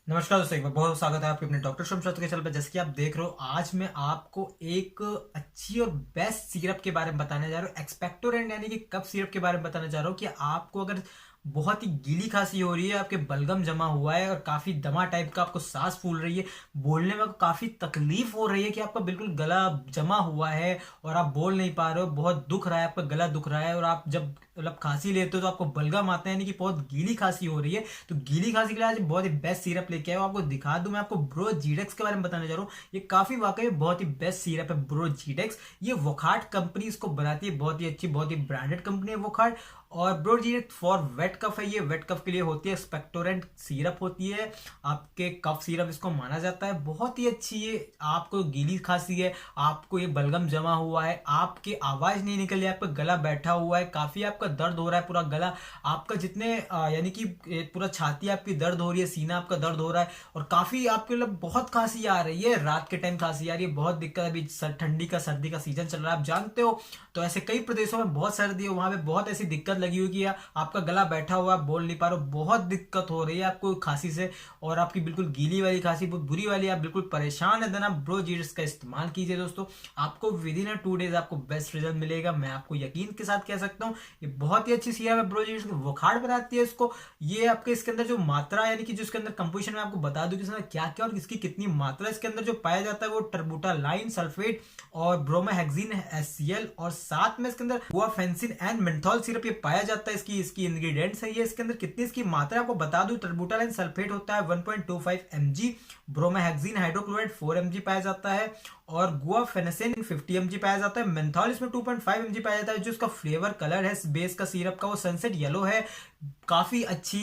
नमस्कार दोस्तों, एक बार बहुत स्वागत है आपके अपने डॉक्टर शमशाद के चैनल पर। जैसे कि आप देख रहे हो, आज मैं आपको एक अच्छी और बेस्ट सिरप के बारे में बताने जा रहा हूँ। एक्सपेक्टोरेंट यानी कि कफ सिरप के बारे में बताने जा रहा हूँ कि आपको अगर बहुत ही गीली खांसी हो रही है, आपके बलगम जमा हुआ है और काफी दमा टाइप का, आपको सांस फूल रही है, बोलने में आपको काफी तकलीफ हो रही है कि आपका बिल्कुल गला जमा हुआ है और आप बोल नहीं पा रहे हो, बहुत दुख रहा है, आपका गला दुख रहा है और आप जब मतलब खांसी लेते हो तो आपको बलगम आता है, यानी कि बहुत गीली खांसी हो रही है। तो गीली खांसी के लिए आज बहुत ही बेस्ट सिरप लेके आया हूं, आपको दिखा दूं। मैं आपको ब्रोजीडेक्स के बारे में बताने जा रहा हूँ। ये काफी वाकई में बहुत ही बेस्ट सिरप है ब्रोजीडेक्स। ये वोखाट कंपनी इसको बनाती है, बहुत ही अच्छी, बहुत ही ब्रांडेड कंपनी है वोखाट। और ब्रोजीडेक्स फॉर वेट कफ है, ये वेट कफ के लिए होती है, एक्सपेक्टोरेंट सिरप होती है, आपके कफ सिरप इसको माना जाता है। बहुत ही अच्छी ये, आपको गीली खांसी है, आपको ये बलगम जमा हुआ है, आपकी आवाज नहीं निकल रही है, आपका गला बैठा हुआ है, काफी आपका दर्द हो रहा है, पूरा गला आपका जितने यानी कि पूरा छाती आपकी दर्द हो रही है, सीना आपका दर्द हो रहा है और काफी आपके लिए बहुत खांसी आ रही है, रात के टाइम खांसी आ रही है, बहुत दिक्कत है। अभी ठंडी का सर्दी का सीजन चल रहा है, आप जानते हो। तो ऐसे कई प्रदेशों में बहुत सर्दी है, वहां पे बहुत ऐसी दिक्कत लगी हुई कि आपका गला बैठा हुआ है, बोल नहीं पा रहे हो, बहुत दिक्कत हो रही है आपको खांसी से और आपकी बिल्कुल गीली वाली खांसी, बहुत बुरी वाली, आप बिल्कुल परेशान है, देन आप ब्रोजीड्स का इस्तेमाल कीजिए दोस्तों। आपको विद इन 2 डेज आपको बेस्ट रिजल्ट मिलेगा, मैं आपको यकीन के साथ कह सकता हूँ। ये बहुत ही अच्छी सिरप है ब्रोजीड्स, वोखाट बनाती है इसको। ये आपके इसके अंदर जो मात्रा यानी कि जो इसके अंदर कंपोजिशन में आपको बता दूं कि इसमें क्या क्या और इसकी कितनी मात्रा इसके अंदर जो पाया जाता है, वो टर्बुटालाइन सल्फेट और ब्रोमाहेक्सिन HCl और साथ में इसके अंदर गुआफेंसिन एंड मेंथॉल सिरप ये पाया जाता है। इसकी इसकी इंग्रेडिएंट्स है ये, इसके अंदर कितनी इसकी मात्रा आपको बता दूं। टर्बुटालाइन सल्फेट होता है 1.25 mg, ब्रोमाहेक्सिन हाइड्रोक्लोराइड 4 mg पाया जाता है और गुआफेनेसिन 50 mg पाया जाता है। मेंथॉल इसमें 2.5 mg पाया जाता है। जो इसका फ्लेवर कलर है बेस का सिरप का, वो सनसेट येलो है, काफी अच्छी,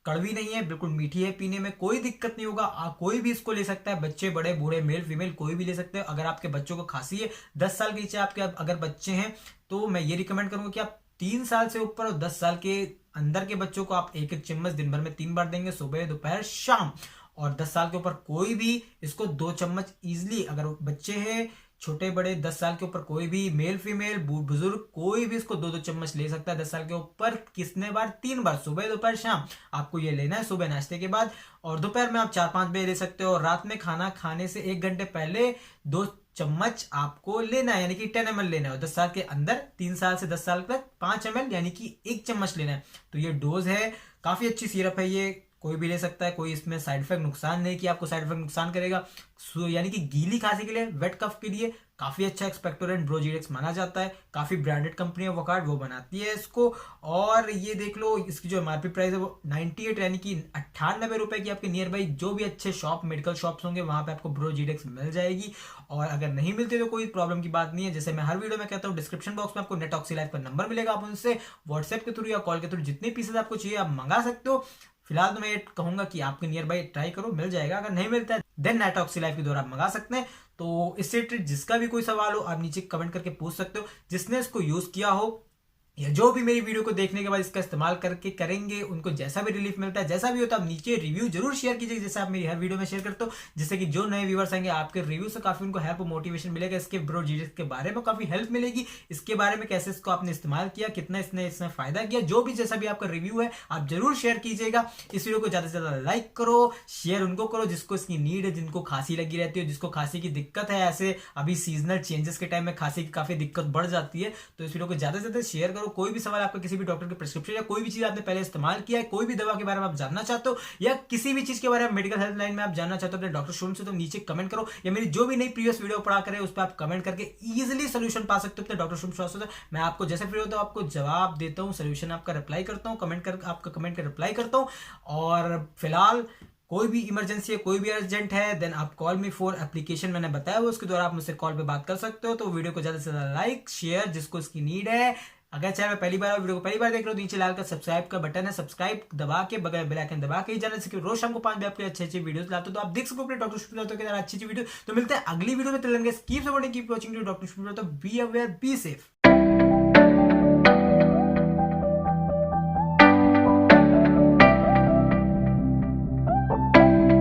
कड़वी नहीं है, बिल्कुल मीठी है, पीने में कोई दिक्कत नहीं होगा। कोई भी इसको ले सकता है, बच्चे बड़े बूढ़े मेल फीमेल कोई भी ले सकते हैं। अगर आपके बच्चों को खांसी है, 10 साल के नीचे आपके अगर बच्चे हैं, तो मैं ये रिकमेंड करूंगा कि आप 3 साल से ऊपर और 10 साल के अंदर के बच्चों को आप एक एक चम्मच दिन भर में 3 बार देंगे, सुबह दोपहर शाम। और 10 साल के ऊपर कोई भी इसको 2 चम्मच इजिली, अगर बच्चे हैं छोटे बड़े, 10 साल के ऊपर कोई भी मेल फीमेल बुजुर्ग कोई भी इसको 2-2 चम्मच ले सकता है। 10 साल के ऊपर कितने बार? 3 बार, सुबह दोपहर शाम आपको ये लेना है, सुबह नाश्ते के बाद और दोपहर में आप 4-5 बजे ले सकते हो। और रात में खाना खाने से 1 घंटे पहले 2 चम्मच आपको लेना है, यानी कि 10 ml लेना है। 10 साल के अंदर, 3 साल से 10 साल तक 5 ml यानी कि 1 चम्मच लेना है। तो ये डोज है, काफी अच्छी सिरप है ये, कोई भी ले सकता है, कोई इसमें साइड इफेक्ट नुकसान नहीं कि आपको साइड इफेक्ट नुकसान करेगा। यानी कि गीली खांसी के लिए, वेट कफ के लिए काफी अच्छा एक्सपेक्टोरेंट ब्रोजीडेक्स माना जाता है। काफी ब्रांडेड कंपनी है वोखाट, वो बनाती है इसको। और ये देख लो, इसकी जो एमआरपी प्राइस है वो 98 यानी कि 98 रुपए की आपके नियर बाई जो भी अच्छे शॉप, मेडिकल शॉप्स होंगे, वहां पे आपको ब्रोजीडेक्स मिल जाएगी। और अगर नहीं मिलते तो कोई प्रॉब्लम की बात नहीं है, जैसे मैं हर वीडियो में कहता हूँ, डिस्क्रिप्शन बॉक्स में आपको नेटऑक्सी लाइफ का नंबर मिलेगा, आप उनसे व्हाट्सएप के थ्रू या कॉल के थ्रू जितने पीसेज आपको चाहिए आप मंगा सकते हो। फिलहाल तो मैं ये कहूंगा कि आपके नियर बाई ट्राई करो, मिल जाएगा। अगर नहीं मिलता है देन नाइटॉक्सी लाइफ के द्वारा आप मंगा सकते हैं। तो इससे रिलेटेड जिसका भी कोई सवाल हो, आप नीचे कमेंट करके पूछ सकते हो। जिसने इसको यूज किया हो या जो भी मेरी वीडियो को देखने के बाद इसका इस्तेमाल करके करेंगे, उनको जैसा भी रिलीफ मिलता है, जैसा भी होता है, आप नीचे रिव्यू जरूर शेयर कीजिए, जैसे आप मेरी हर वीडियो में शेयर करते हो, जिससे कि जो नए व्यूवर्स आएंगे आपके रिव्यू से काफी उनको हेल्प और मोटिवेशन मिलेगा। इसके ब्रोजीडेक्स के बारे में काफी हेल्प मिलेगी, इसके बारे में कैसे इसको आपने इस्तेमाल किया, कितना इसने फायदा किया, जो भी जैसा भी आपका रिव्यू है आप जरूर शेयर कीजिएगा। इस वीडियो को ज्यादा से ज्यादा लाइक करो, शेयर उनको करो जिसको इसकी नीड है, जिनको खांसी लगी रहती है, जिसको खांसी की दिक्कत है। ऐसे अभी सीजनल चेंजेस के टाइम में खांसी की काफी दिक्कत बढ़ जाती है, तो इस वीडियो को ज्यादा से ज्यादा शेयर करो। कोई भी सवाल आपका, किसी भी डॉक्टर के प्रिस्क्रिप्शन या कोई भी चीज आपने पहले इस्तेमाल किया है, कोई भी दवा के बारे में आप जानना चाहते हो या किसी भी चीज के बारे में मेडिकल हेल्प लाइन में आप जानना चाहते हो अपने डॉक्टर स्टूडेंट से, तो नीचे कमेंट करो, या मेरी जो भी नई प्रीवियस वीडियो पढ़ा करे उस पर आप कमेंट करके इजीली सोल्यूशन पा सकते हो अपने डॉक्टर स्टूडेंट से। मैं आपको जैसे फ्री होता हूं आपको जवाब देता हूं, सोल्यूशन आपका रिप्लाई करता हूं, कमेंट कर आपका कमेंट का रिप्लाई करता हूं। और फिलहाल कोई भी इमरजेंसी है, कोई भी अर्जेंट है, देन आप कॉल मी फॉर एप्लीकेशन मैंने बताया हुआ, उसके द्वारा आप मुझसे कॉल पे बात कर सकते हो। तो वीडियो को ज्यादा से ज्यादा लाइक शेयर जिसको इसकी नीड है। अगर चैनल पहली बार वीडियो को पहली बार देख रहे हो, नीचे लाल का सब्सक्राइब का बटन है, सब्सक्राइब दबा के बगल बेल आइकन दबा के जाने से रोज शाम को 5 बजे आपके अच्छे अच्छे वीडियोस लाते हो, तो आप देख सको अपने डॉक्टर स्टूडेंट के अच्छी अच्छी वीडियो। तो मिलते हैं अगली वीडियो में, keep supporting, keep watching doctor student. Be aware, be safe.